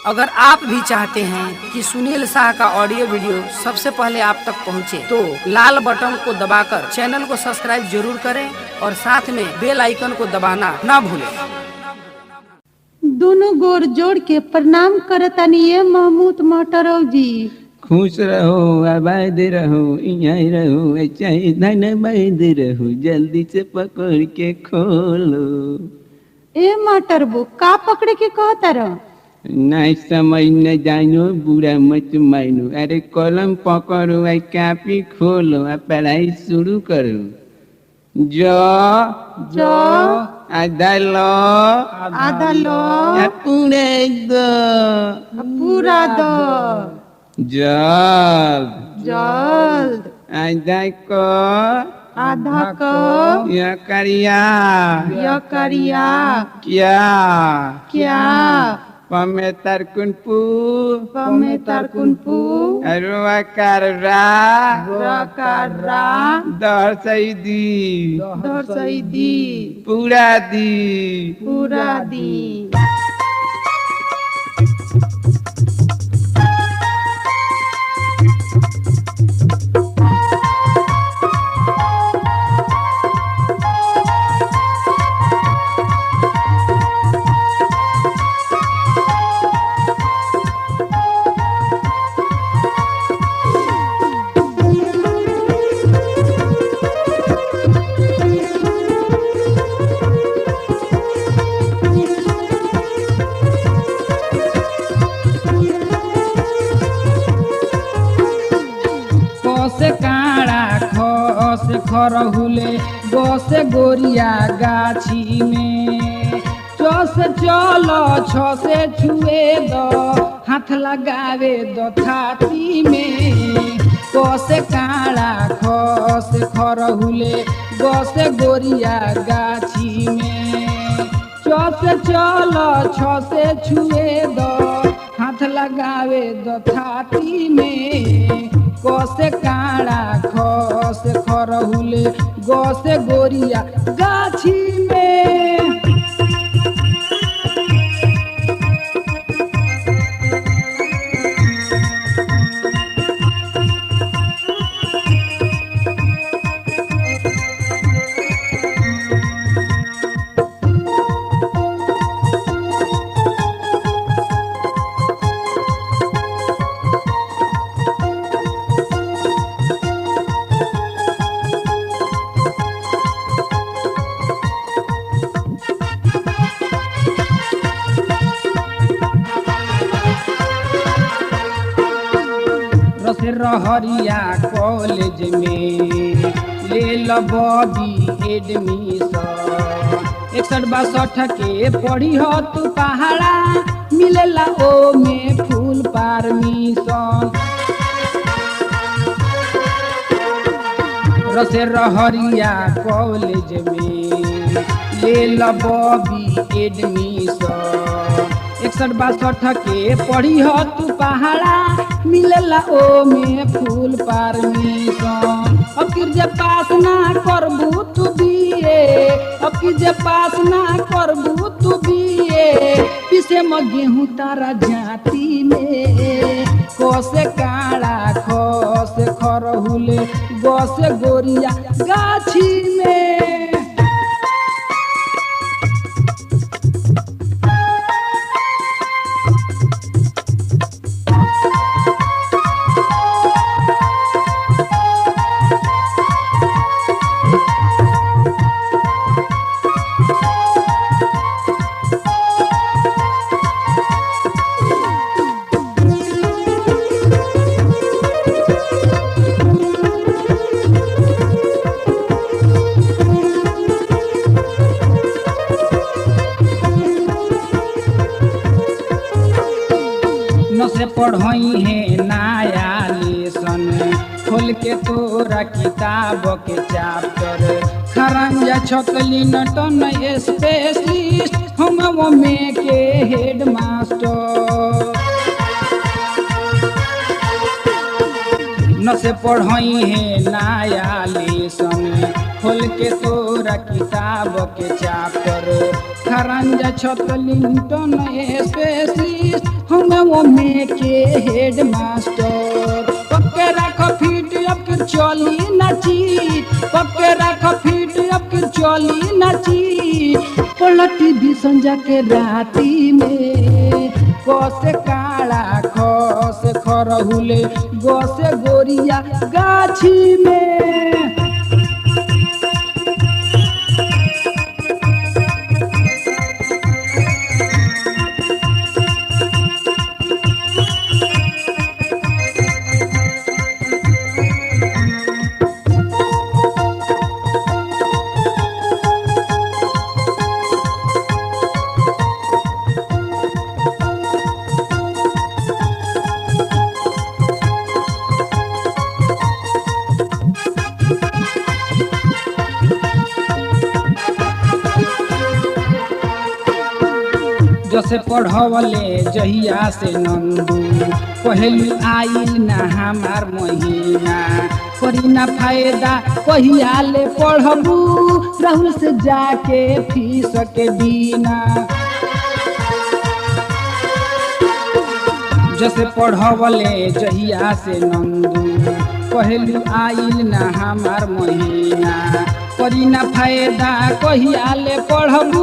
अगर आप भी चाहते हैं कि सुनील शाह का ऑडियो वीडियो सबसे पहले आप तक पहुंचे, तो लाल बटन को दबाकर चैनल को सब्सक्राइब जरूर करें और साथ में बेल आइकन को दबाना ना भूलें। दोनों गोर जोड़ के प्रणाम करतानी ये महमूद मोटरौ जी। खुश रहो, आबाद रहो, यहीं रहो, चाहे धनबाद रहो, जल्दी से पकड़ के खोलो। ए मोटरबू का पकड़े के कहता रह? नहीं समझ न जानो, बुरा मत मानो। अरे कलम पकड़ो, कॉपी खोलो, पढ़ाई शुरू करो। जो जो आधा लो, आधा लो, पूरा दो, पूरा दो, जल्द जल्द आधा को, आधा को, या करिया, या करिया, क्या क्या पमे तरकुनपू, पमे तरकुनपू, रुआ कररा, रकरा, दर सईदी, दर सईदी, पूरा दी, पूरा दी। से काड़ा खस खरहुले बस गोरिया गाछी में। चस चल छसे छुए दो, हाथ लगावे दो छाती में। कस काड़ा खस खरहुले बस गोरिया गाछी में। चस चल छसे छुए दो, हाथ लगावे दो छाती में। कसे काड़ा खस खरहुले गसे गोरिया गाछी में। रहरिया कॉलेज में ले लो बॉबी एडमिशन। 61-62 के पढ़ी हो तू पहाड़ा, मिलेला ओ में फुल परमिशन। रसे रहरिया कॉलेज में ले लो बॉबी एडमिशन। 61-62 के पढ़ी हो तू पहाड़ा, मिलेला ओ में फुल परमिशन। अब कि जे पास ना करबू तू बीए, अब कि जे पास ना करबू तू बीए, पीछे में गेहूं तारा जाती में। कसे काड़ा खस खरहुले गसे गोरिया गाछी में। से पढ़ई है नया लेसन, खोल के तोरा किताब के चैप्टर। खरंजा छतली नटन स्पेशलिस्ट, हम वो में के हेड मास्टर। न से पढ़ई है नया लेसन, खोल के तोरा किताब के चैप्टर। खरंजा छतली नटन स्पेशलिस्ट, हम गाँव में के हेड मास्टर। पक्के राख फीट अब के चली नाची, पक्के राख फीट अब के चली नाची। पलटी भी संजा के राती में कसे काला खसे खरहुले गसे गोरिया गाछी में। जसे पढ़वले जहिया से नंदू पहलू आइल ना हमार महीना। करी ना फायदा कहिया ले पढ़बू राहुल से जाके फीस के बिना। जसे पढ़वले जहिया से नंदू पहलू आइल ना हमार महीना। करी ना फायदा कहिया ले पढ़बू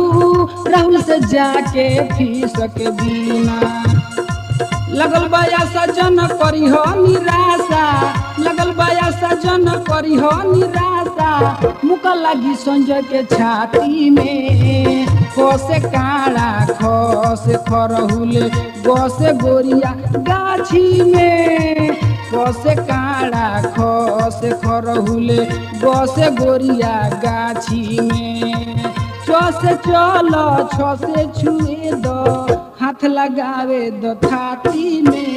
राहुल से जाके फीस के बिना। लगल बाया सजन करी हो निराशा, लगल बाया सजन करी हो निराशा। मुका लगी संजय के छाती में खसे काला खसे खरहुले गसे गोरिया गाछी में। खसे काला खसे खरहुले गसे गोरिया गाछी में। से चलो छ से छुए दो हाथ लगावे दो छाती में।